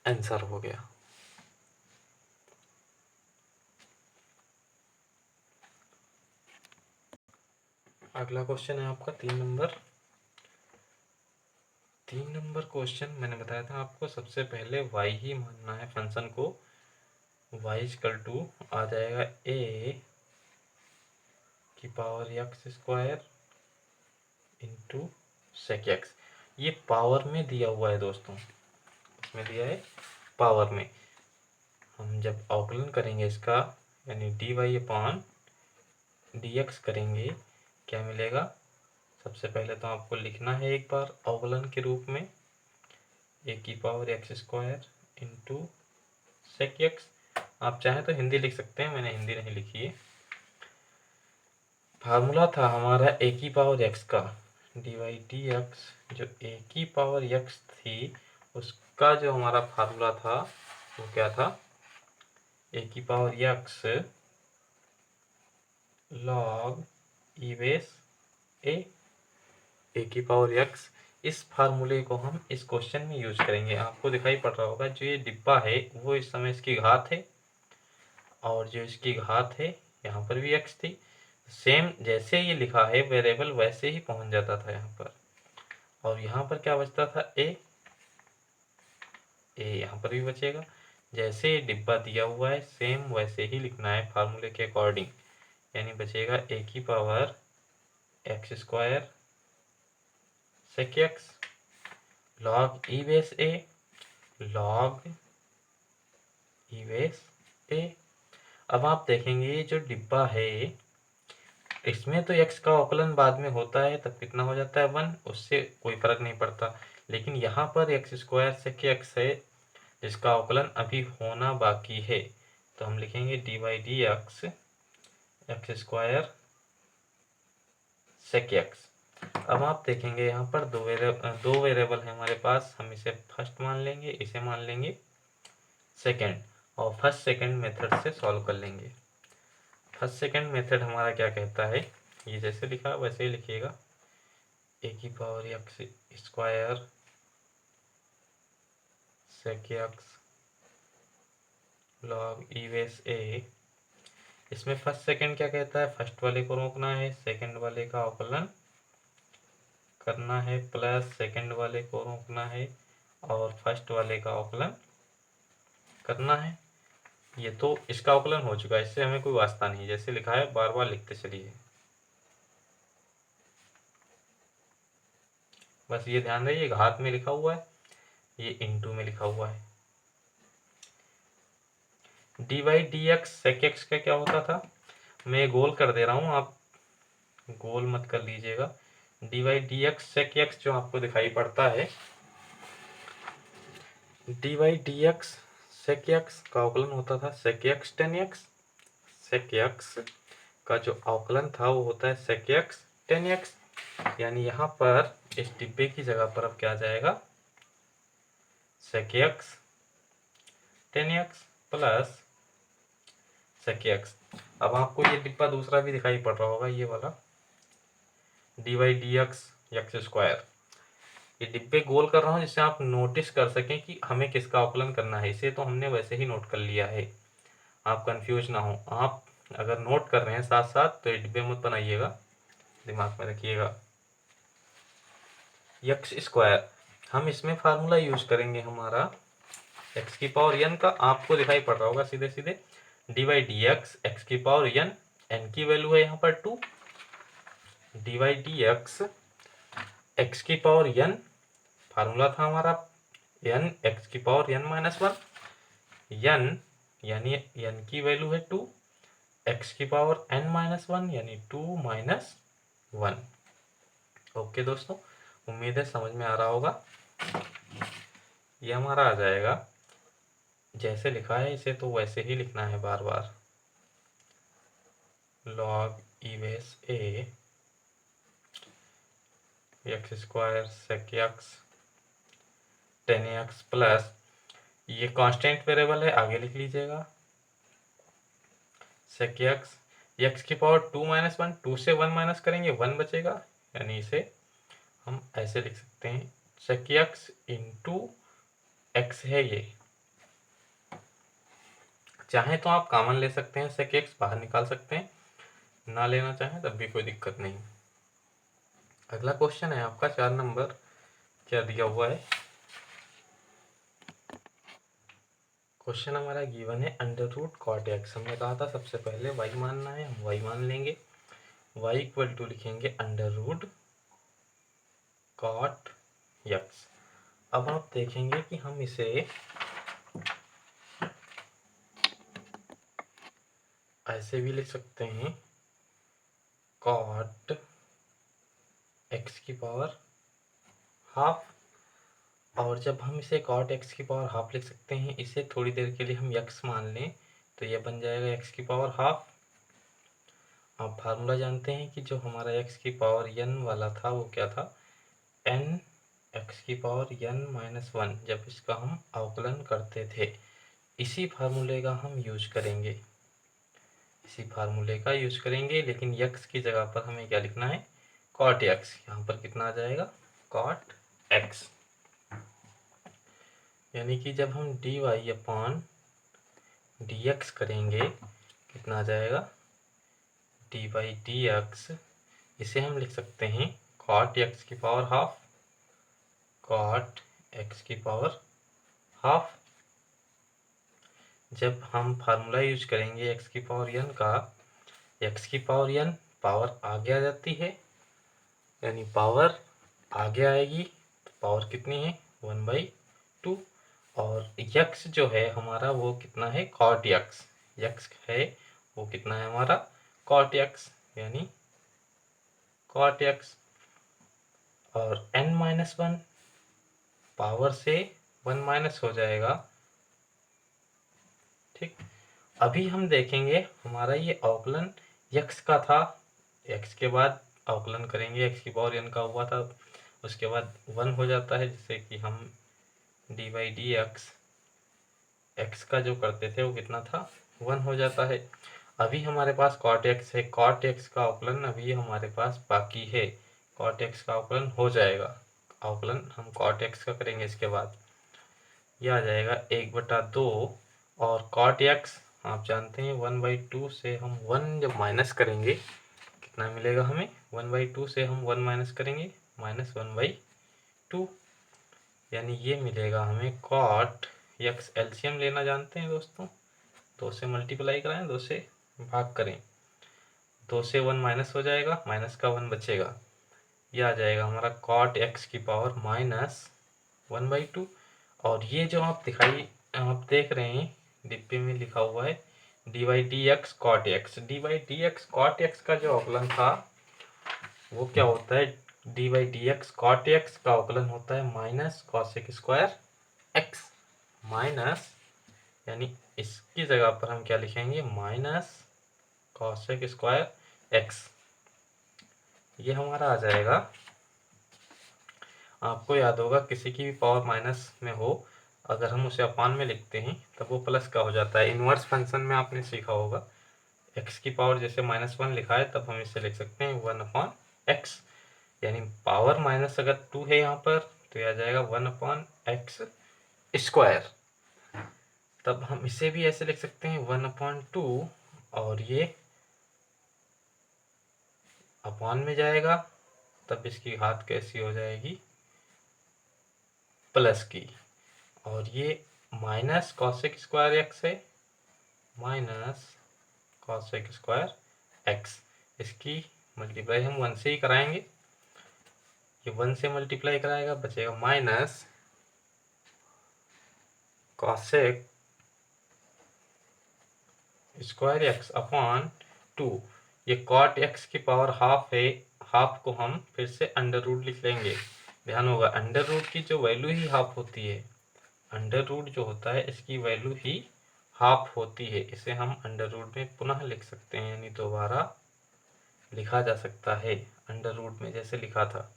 आंसर हो गया। अगला क्वेश्चन है आपका 3 नंबर क्वेश्चन। मैंने बताया था आपको सबसे पहले y ही मानना है फंक्शन को, y इक्वल टू आ जाएगा a की power x square into sec x. ये पावर में दिया हुआ है दोस्तों, इसमें दिया है पावर में। हम जब अवकलन करेंगे इसका, यानी d Y upon D x करेंगे, क्या मिलेगा? सबसे पहले तो आपको लिखना है एक बार अवकलन के रूप में, ए की power x square into sec x. आप चाहें तो हिंदी लिख सकते हैं, मैंने हिंदी नहीं लिखी है। फार्मूला था हमारा ए की पावर एक्स का, डी वाई डी एक्स। जो ए की पावर एक्स थी उसका जो हमारा फार्मूला था वो क्या था? ए की power X log E base A की पावर एक्स। इस फार्मूले को हम इस क्वेश्चन में यूज करेंगे। आपको दिखाई पड़ रहा होगा जो ये डिब्बा है वो इस समय इसकी घात है, और जो इसकी घात है यहाँ पर भी एक्स थी। सेम जैसे ये लिखा है वेरिएबल वैसे ही पहुंच जाता था यहाँ पर, और यहाँ पर क्या बचता था? ए यहाँ पर भी बचेगा। जैसे डिब्बा दिया हुआ है सेम वैसे ही लिखना है फार्मूले के अकॉर्डिंग, यानी बचेगा ए की power x square sec X log E base A, log E base A. अब आप देखेंगे ये जो डिब्बा है इसमें तो x का अवकलन बाद में होता है, तब कितना हो जाता है? 1, उससे कोई फर्क नहीं पड़ता। लेकिन यहाँ पर एक्स स्क्वायर सेक एक्स है जिसका अवकलन अभी होना बाकी है, तो हम लिखेंगे D Y D x x square sec x. अब आप देखेंगे यहाँ पर दो वेरिएबल है हमारे पास, हम इसे फर्स्ट मान लेंगे, इसे मान लेंगे सेकेंड, और फर्स्ट सेकेंड मेथड से सॉल्व कर लेंगे। फर्स्ट सेकेंड मेथड हमारा क्या कहता है? ये जैसे लिखा वैसे ही लिखिएगा, ए की power x square sec X log E base A. इसमें फर्स्ट सेकंड क्या कहता है? फर्स्ट वाले को रोकना है, सेकंड वाले का अवकलन करना है, प्लस सेकंड वाले को रोकना है और फर्स्ट वाले का अवकलन करना है। ये तो इसका अवकलन हो चुका है, इससे हमें कोई वास्ता नहीं, जैसे लिखा है बार बार लिखते चलिए। बस ये ध्यान रहिए घात में लिखा हुआ है, ये इनटू में लिखा हुआ है। D Y D x sec x का क्या होता था? मैं गोल कर दे रहा हूँ, आप गोल मत कर लीजिएगा। D Y D x sec x जो आपको दिखाई पड़ता है, D Y D x sec x का अवकलन होता था sec x tan x. Sec x का जो अवकलन था वो होता है सेक एक्स टेन एक्स, यानी यहाँ पर इस डिब्बे की जगह पर अब क्या आ जाएगा? Sec x tan x plus sec x. अब आपको ये डिब्बा दूसरा भी दिखाई पड़ रहा होगा, ये वाला d Y D x x square. ये डिब्बे गोल कर रहा हूँ जिससे आप नोटिस कर सकें कि हमें किसका अवकलन करना है। इसे तो हमने वैसे ही नोट कर लिया है, आप कंफ्यूज ना हो। आप अगर नोट कर रहे हैं साथ साथ तो ये डिब्बे मत बनाइएगा, दिमाग में रखिएगा। एक्स स्क्वायर हम इसमें फार्मूला यूज करेंगे हमारा एक्स की पावर एन का, आपको दिखाई पड़ रहा होगा सीधे सीधे d Y D x x की पावर एन, एन की वैल्यू है यहाँ पर 2, d Y D x x की पावर एन, फार्मूला था हमारा एन एक्स की पावर एन माइनस 1, एन यानी एन की वैल्यू है 2, एक्स की पावर एन माइनस 1 यानी 2 माइनस 1। ओके दोस्तों, उम्मीद है समझ में आ रहा होगा। ये हमारा आ जाएगा जैसे लिखा है, इसे तो वैसे ही लिखना है बार बार, log E base A X square sec x tan x plus, ये कांस्टेंट वेरिएबल है आगे लिख लीजिएगा, सेक एक्स एक्स की पावर 2 माइनस 1, 2 से 1 माइनस करेंगे 1 बचेगा, यानी इसे हम ऐसे लिख सकते हैं सेक एक्स इंटू एक्स है ये। चाहे तो आप कॉमन ले सकते हैं, सेक एक्स बाहर निकाल सकते हैं, ना लेना चाहें तब भी कोई दिक्कत नहीं। अगला क्वेश्चन है आपका 4 नंबर, क्या दिया हुआ है? क्वेश्चन हमारा गिवन है अंडर रूट कॉट एक्स। हमने कहा था सबसे पहले y मानना है, हम y मान लेंगे। y इक्वल टू लिखेंगे अंडर रूट कॉट एक्स। अब आप देखेंगे कि हम इसे ऐसे भी लिख सकते हैं, कॉट एक्स की पावर हाफ। और जब हम इसे कॉट एक्स की पावर हाफ लिख सकते हैं, इसे थोड़ी देर के लिए हम एक्स मान लें तो यह बन जाएगा एक्स की पावर हाफ। आप फार्मूला जानते हैं कि जो हमारा एक्स की पावर n वाला था वो क्या था, n एक्स की पावर n माइनस 1, जब इसका हम अवकलन करते थे। इसी फार्मूले का हम यूज करेंगे, लेकिन x की जगह पर हमें क्या लिखना है, कॉट एक्स। यहाँ पर कितना आ जाएगा, कॉट एक्स। यानी कि जब हम dy अपॉन dx करेंगे, कितना आ जाएगा, dy dx। इसे हम लिख सकते हैं कॉट एक्स की पावर हाफ, कॉट एक्स की पावर हाफ। जब हम फार्मूला यूज करेंगे x की पावर n का, x की पावर n पावर आगे आ जाती है, यानी पावर आगे आएगी तो पावर कितनी है, 1/2। और x जो है हमारा वो कितना है, कॉट x। x है वो कितना है हमारा, कॉट x, यानी कॉट x। और n-1 पावर से 1 माइनस हो जाएगा। ठीक, अभी हम देखेंगे हमारा ये अवकलन x का था, x के बाद अवकलन करेंगे, x की पावर n का हुआ था, उसके बाद 1 हो जाता है, जिससे कि हम dy dx x का जो करते थे वो कितना था, 1 हो जाता है। अभी हमारे पास cot x है, cot x का अवकलन अभी हमारे पास बाकी है, cot x का अवकलन हो जाएगा। अवकलन हम cot x का करेंगे, इसके बाद यह आ जाएगा 1/2। और cot x आप जानते हैं 1/2 से हम 1 जब माइनस करेंगे कितना मिलेगा हमें, 1/2 से हम 1 माइनस करेंगे -1/2, यानी ये मिलेगा हमें cot x। एलसीएम लेना जानते हैं दोस्तों, 2 से मल्टीप्लाई कराएं, 2 से भाग करें, 2 से 1 माइनस हो जाएगा, माइनस का 1 बचेगा, यह आ जाएगा हमारा cot x की पावर -1/2। और ये जो आप देख रहे हैं डिब्बे में लिखा हुआ है dy dx cot x। dy dx cot x का जो अवकलन था वो क्या होता है, dy dx cot x का अवकलन होता है minus cosec square x, minus, यानी इसकी जगह पर हम क्या लिखेंगे, माइनस cosec स्क्वायर x। ये हमारा आ जाएगा, आपको याद होगा किसी की भी पावर माइनस में हो, अगर हम उसे अपान में लिखते हैं तब वो प्लस का हो जाता है। इन्वर्स फंक्शन में आपने सीखा होगा, x की पावर जैसे -1 लिखा है तब हम इसे लिख सकते हैं 1/x, यानी पावर माइनस अगर 2 है यहाँ पर तो यह आ जाएगा 1/x स्क्वायर। तब हम इसे भी ऐसे लिख सकते हैं 1/2, और ये अपान में जाएगा तब इसकी घात कैसी हो जाएगी, प्लस की। और ये माइनस cosec स्क्वायर एक्स है, माइनस cosec स्क्वायर एक्स। इसकी मल्टीप्लाई हम 1 से ही कराएंगे, ये 1 से मल्टीप्लाई कराएगा, बचेगा minus cosec square x upon 2। ये cot x की पावर हाफ है, हाफ को हम फिर से अंडर रूट लिख लेंगे। ध्यान होगा अंडर रूट की जो वैल्यू ही हाफ होती है, अंडर रूट जो होता है इसकी वैल्यू ही हाफ होती है। इसे हम अंडर रूट में पुनः लिख सकते हैं, यानी दोबारा लिखा जा सकता है अंडर रूट में जैसे लिखा था।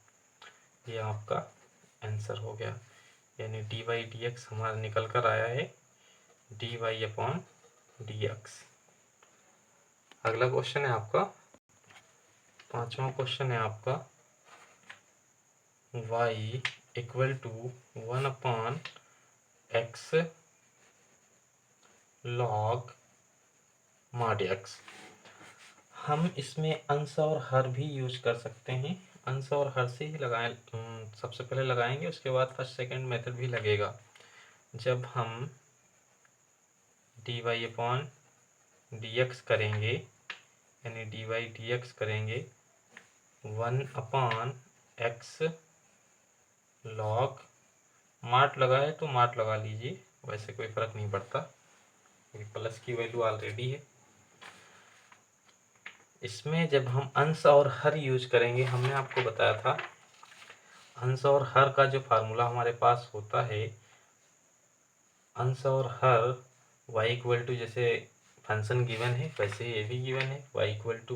ये आपका आंसर हो गया, यानी dy dx हमारा निकल कर आया है dy अपॉन dx। अगला क्वेश्चन है आपका, 5वां क्वेश्चन है आपका, y equal to 1/x log mod x। हम इसमें अंश और हर भी यूज कर सकते हैं, अंश और हर से ही लगाएं, सबसे पहले लगाएंगे, उसके बाद फर्स्ट सेकंड मेथड भी लगेगा। जब हम d Y upon D x करेंगे, यानी डी वाई डी एक्स करेंगे 1/x लॉग, मार्ट लगा है तो मार्ट लगा लीजिए, वैसे कोई फ़र्क नहीं पड़ता क्योंकि प्लस की वैल्यू ऑलरेडी है। इसमें जब हम अंश और हर यूज करेंगे, हमने आपको बताया था अंश और हर का जो फार्मूला हमारे पास होता है, अंश और हर y इक्वल टू, जैसे फंक्शन गिवन है वैसे ये भी गिवन है, y equal to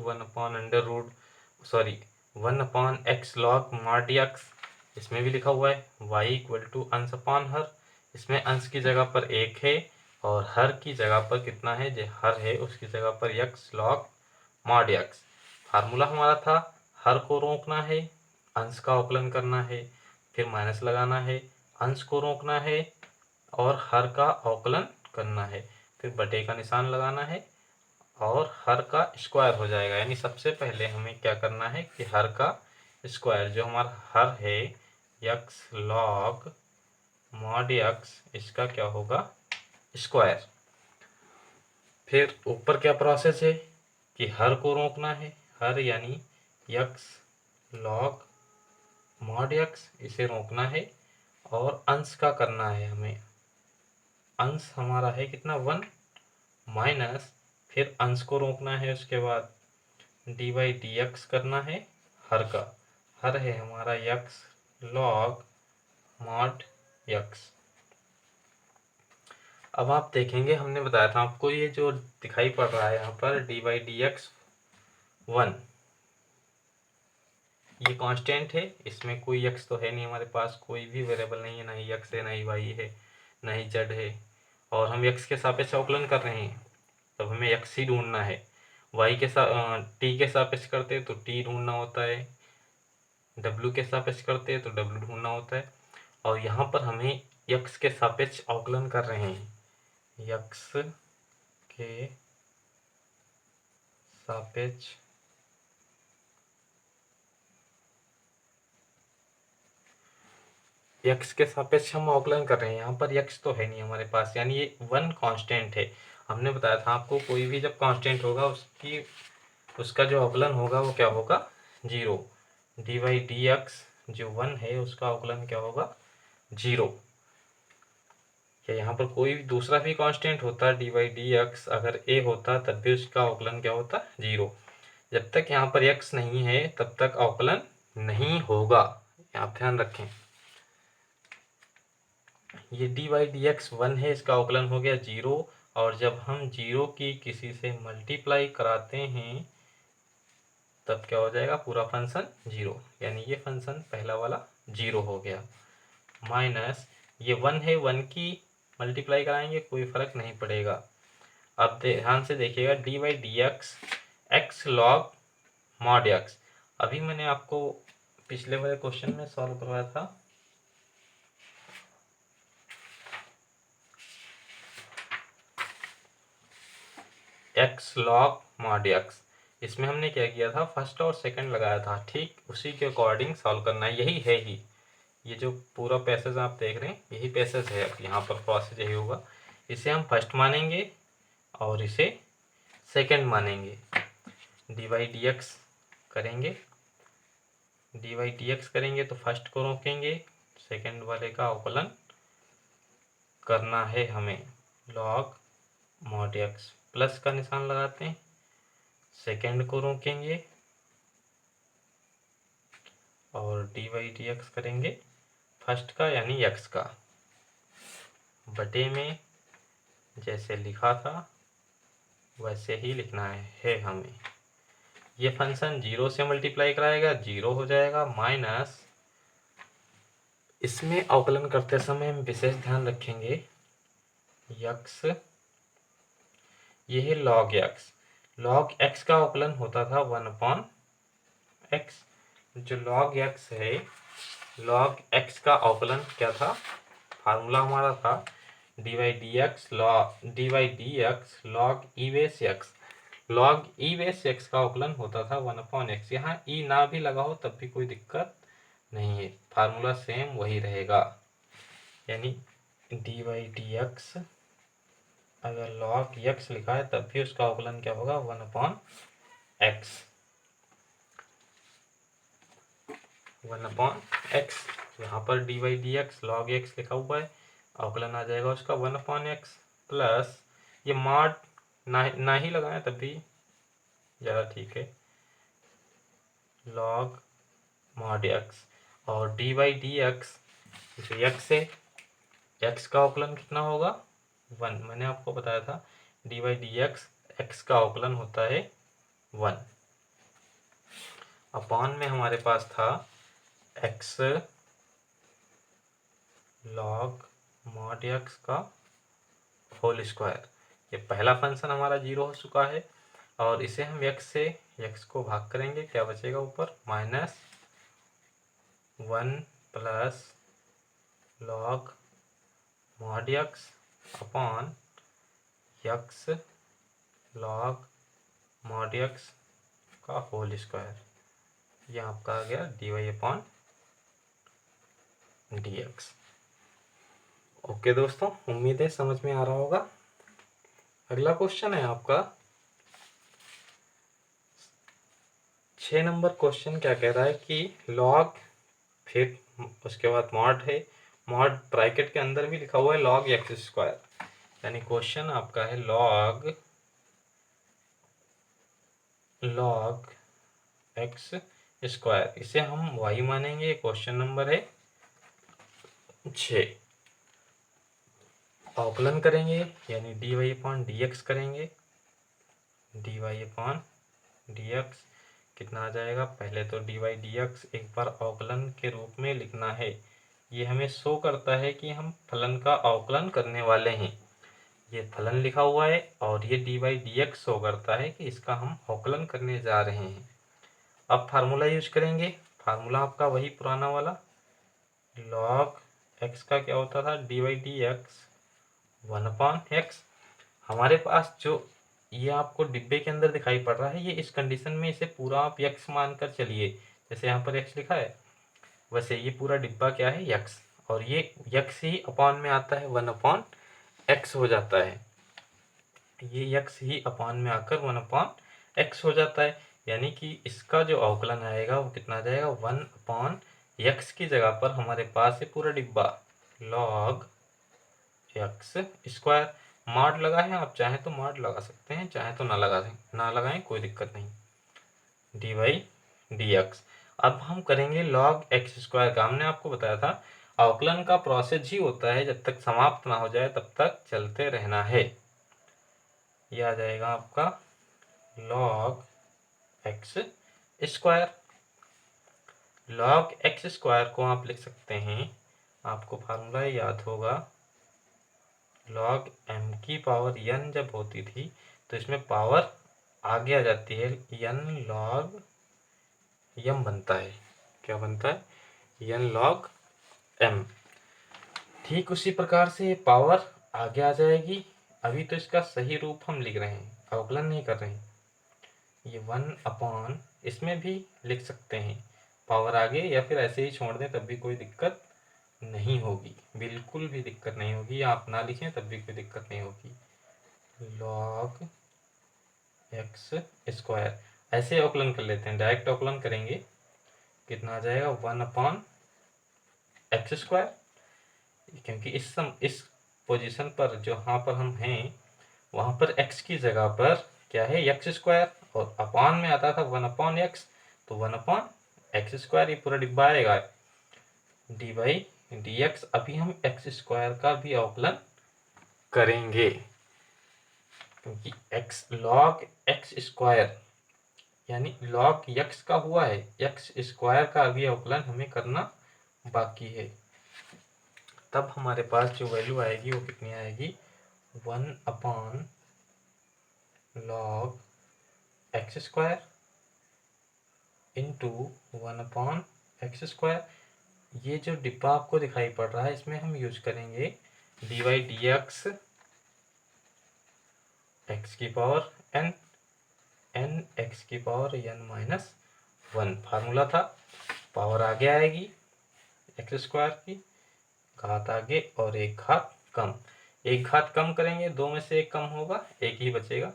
1/x log mod x, इसमें भी लिखा हुआ है y इक्वल टू अंश अपॉन हर, इसमें अंश की जगह पर 1 है और हर की जगह पर कितना है, जो हर है उसकी जगह पर x log mod x। Formula हमारा था हर को रोकना है, अंश का अवकलन करना है, फिर माइनस लगाना है, अंश को रोकना है और हर का अवकलन करना है, फिर बटे का निशान लगाना है और हर का स्क्वायर हो जाएगा। यानी सबसे पहले हमें क्या करना है कि हर का स्क्वायर, जो हमारा हर है x लॉग मॉड x, इसका क्या होगा स्क्वायर। फिर ऊपर क्या प्रोसेस है कि हर को रोकना है, हर यानी x लॉग मॉड x, इसे रोकना है और अंश का करना है हमें, अंश हमारा है कितना 1 माइनस, फिर अंश को रोकना है, उसके बाद डी वाई डी एक्स करना है हर का, हर है हमारा x लॉग मॉड x। अब आप देखेंगे हमने बताया था आपको, ये जो दिखाई पड़ रहा है यहाँ पर डी वाई डी एक्स 1, ये कांस्टेंट है, इसमें कोई x तो है नहीं हमारे पास, कोई भी वेरिएबल नहीं है, ना ही x है ना ही y है ना ही z है, और हम x के सापेक्ष अवकलन कर रहे हैं, तब हमें x ही ढूंढना है। y के साथ t के सापेक्ष करते हैं तो t ढूंढना होता है, w के सापेक्ष करते हैं तो w ढूंढना होता है, और यहाँ पर हमें x के सापेक्ष अवकलन कर रहे हैं, x के सापेक्ष x के सापेक्ष हम अवकलन कर रहे हैं, यहाँ पर x तो है नहीं हमारे पास, यानी ये 1 कांस्टेंट है। हमने बताया था आपको कोई भी जब कांस्टेंट होगा उसका जो अवकलन होगा वो क्या होगा 0, डी वाई डी एक्स जो 1 है उसका अवकलन क्या होगा 0। या यहाँ पर कोई भी दूसरा भी कांस्टेंट होता डी वाई डी एक्स, अगर a होता तब भी उसका अवकलन क्या होता 0। जब तक यहाँ पर x नहीं है तब तक अवकलन नहीं होगा, आप ध्यान रखें। ये डी वाई डी एक्स 1 है, इसका अवकलन हो गया 0, और जब हम 0 की किसी से मल्टीप्लाई कराते हैं तब क्या हो जाएगा पूरा फंक्शन 0, यानी ये फंक्शन पहला वाला 0 हो गया। माइनस ये 1 है, 1 की मल्टीप्लाई कराएंगे कोई फर्क नहीं पड़ेगा। अब ध्यान से देखिएगा d Y D x x log mod x, अभी मैंने आपको पिछले वाले क्वेश्चन में सॉल्व करवाया था, एक्स लॉग मॉड एक्स, इसमें हमने क्या किया था फर्स्ट और सेकंड लगाया था, ठीक उसी के अकॉर्डिंग सॉल्व करना है, यही है ही ये जो पूरा पैसेज आप देख रहे हैं यही पैसेज है। अब यहाँ पर प्रोसेस यही होगा, इसे हम फर्स्ट मानेंगे और इसे सेकंड मानेंगे, डी वाई डी एक्स करेंगे, डी वाई डी एक्स करेंगे तो फर्स्ट को रोकेंगे, सेकंड वाले का अवकलन करना है हमें, लॉग मॉड एक्स, प्लस का निशान लगाते हैं, सेकंड को रोकेंगे और डी वाई डी एक्स करेंगे फर्स्ट का यानी x का, बटे में जैसे लिखा था वैसे ही लिखना है हमें। ये फंक्शन 0 से मल्टीप्लाई कराएगा 0 हो जाएगा, माइनस इसमें अवकलन करते समय हम विशेष ध्यान रखेंगे x, ये है log x, log x का अवकलन होता था 1/x, जो log x है log x का अवकलन क्या था, फार्मूला हमारा था d Y D x log ई बेस एक्स, लॉग ई बेस एक्स का अवकलन होता था 1/x, यहाँ ई ना भी लगा हो तब भी कोई दिक्कत नहीं है, फार्मूला सेम वही रहेगा, यानी डी वाई डी एक्स अगर log x लिखा है तब भी उसका अवकलन क्या होगा, 1/x। 1/x, यहाँ पर dy dx log x लिखा हुआ है, अवकलन आ जाएगा उसका 1/x प्लस ये मॉड ना ही लगाएं तब भी ज़्यादा ठीक है, log mod x और dy dx जो x है, x का अवकलन कितना होगा 1। मैंने आपको बताया था dy dx x का अवकलन होता है 1। अपॉन में हमारे पास था x log mod x का होल स्क्वायर। ये पहला फंक्शन हमारा 0 हो चुका है और इसे हम x से x को भाग करेंगे, क्या बचेगा ऊपर, -1 plus log mod x upon x log mod x का होल स्क्वायर। यह आपका आ गया dy/dx। ओके दोस्तों, उम्मीद है समझ में आ रहा होगा। अगला क्वेश्चन है आपका 6 नंबर क्वेश्चन। क्या कह रहा है कि log, फिर उसके बाद मॉड है, मॉड ब्रैकेट के अंदर भी लिखा हुआ है log x²। यानी क्वेश्चन आपका है log x²। इसे हम y मानेंगे। क्वेश्चन नंबर है 6। अवकलन करेंगे यानी dy/dx करेंगे। dy/dx कितना आ जाएगा, पहले तो dy/dx एक बार अवकलन के रूप में लिखना है। ये हमें शो करता है कि हम फलन का अवकलन करने वाले हैं। ये फलन लिखा हुआ है और ये dy/dx शो करता है कि इसका हम अवकलन करने जा रहे हैं। अब फार्मूला यूज करेंगे। फार्मूला आपका वही पुराना वाला, log x का क्या होता था, dy/dx 1/x। हमारे पास जो ये आपको डिब्बे के अंदर दिखाई पड़ रहा है, ये इस कंडीशन में इसे पूरा आप x मानकर चलिए। जैसे यहाँ पर x लिखा है वैसे ये पूरा डिब्बा क्या है, x, और ये x ही अपॉन में आता है 1/x हो जाता है। ये x ही अपॉन में आकर 1/x हो जाता है। यानी कि इसका जो अवकलन आएगा वो कितना आ जाएगा, 1/x की जगह पर हमारे पास है पूरा डिब्बा log x²। मॉड लगा है, आप चाहें तो मॉड लगा सकते हैं, चाहे तो ना लगाएं, कोई दिक्कत नहीं। dy/dx। अब हम करेंगे log x² का। हमने आपको बताया था अवकलन का प्रोसेस ही होता है, जब तक समाप्त ना हो जाए तब तक चलते रहना है। यह आ जाएगा आपका log x²। log x² को आप लिख सकते हैं, आपको फार्मूला याद होगा, log m की पावर n जब होती थी तो इसमें पावर आगे आ जाती है, n log m बनता है। क्या बनता है, n log m। ठीक उसी प्रकार से पावर आगे आ जाएगी। अभी तो इसका सही रूप हम लिख रहे हैं, अवकलन नहीं कर रहे हैं। ये 1/, इसमें भी लिख सकते हैं पावर आगे, या फिर ऐसे ही छोड़ दें तब भी कोई दिक्कत नहीं होगी, बिल्कुल भी दिक्कत नहीं होगी। आप ना लिखें तब भी कोई दिक्कत नहीं होगी। log x², ऐसे अवकलन कर लेते हैं, डायरेक्ट अवकलन करेंगे, कितना आ जाएगा 1/x²। क्योंकि इस पोजीशन पर जो यहाँ पर हम हैं वहाँ पर x की जगह पर क्या है, x² और अपॉन में आता था 1/x, तो 1/x²। ये पूरा डिब्बा आएगा dy/dx। अभी हम x² का भी अवकलन करेंगे, क्योंकि log x² यानी log x का हुआ है, x² का अभी अवकलन हमें करना बाकी है। तब हमारे पास जो वैल्यू आएगी वो कितनी आएगी, 1/log x² इंटू 1/x²। ये जो डिब्बा आपको दिखाई पड़ रहा है इसमें हम यूज करेंगे dy/dx x की पावर n x की पावर n-1 फार्मूला था। पावर आगे आएगी x² की, घात आगे और एक घात कम। एक घात कम करेंगे, 2 में से 1 कम होगा, 1 ही बचेगा।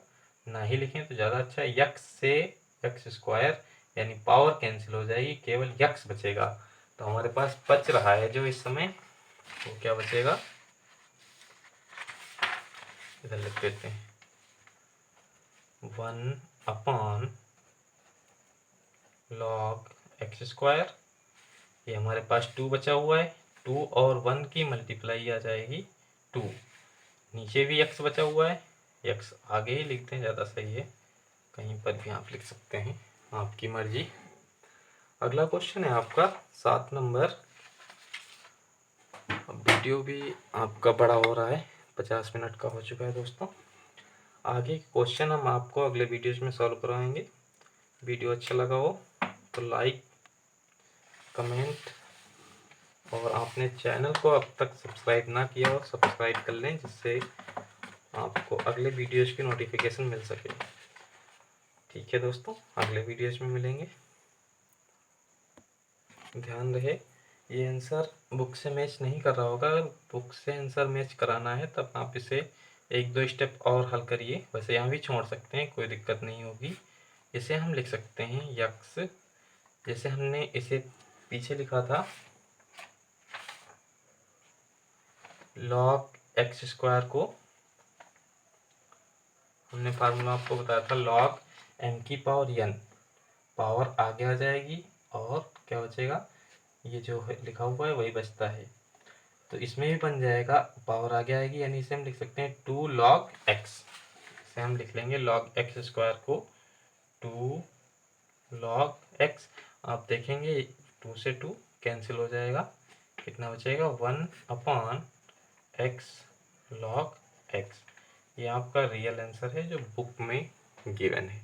ना ही लिखें तो ज़्यादा अच्छा है। यक्स से एक्स स्क्वायर यानी पावर कैंसिल हो जाएगी, केवल यक्स बचेगा। तो हमारे पास बच रहा है जो इस समय, वो क्या बचेगा, इधर लिख देते हैं 1 log एक्स स्क्वायर। ये हमारे पास 2 बचा हुआ है, 2 और 1 की मल्टीप्लाई आ जाएगी 2। नीचे भी x बचा हुआ है, x आगे ही लिखते हैं, ज़्यादा सही है, कहीं पर भी आप लिख सकते हैं, आपकी मर्जी। अगला क्वेश्चन है आपका 7 नंबर। अब वीडियो भी आपका बड़ा हो रहा है, 50 मिनट का हो चुका है दोस्तों। आगे क्वेश्चन हम आपको अगले वीडियोज में सॉल्व करवाएंगे। वीडियो अच्छा लगा हो तो लाइक, कमेंट, और आपने चैनल को अब तक सब्सक्राइब ना किया हो सब्सक्राइब कर लें, जिससे आपको अगले वीडियोज की नोटिफिकेशन मिल सके। ठीक है दोस्तों, अगले वीडियोज में मिलेंगे। ध्यान रहे, ये आंसर बुक से मैच नहीं कर रहा होगा। अगर बुक से आंसर मैच कराना है तब आप इसे 1-2 स्टेप और हल करिए। वैसे यहाँ भी छोड़ सकते हैं, कोई दिक्कत नहीं होगी। इसे हम लिख सकते हैं यक्स, जैसे हमने इसे पीछे लिखा था log एक्स स्क्वायर को, हमने फार्मूला आपको बताया था log m की पावर n, पावर आगे आ जाएगी और क्या बचेगा, ये जो लिखा हुआ है वही बचता है। तो इसमें भी बन जाएगा, पावर आगे आएगी, यानी इसे हम लिख सकते हैं 2 log x। इसे हम लिख लेंगे log एक्स स्क्वायर को 2 log x। आप देखेंगे 2 से 2 कैंसिल हो जाएगा, कितना बचेगा 1/x log x। ये आपका रियल आंसर है जो बुक में गिवन है।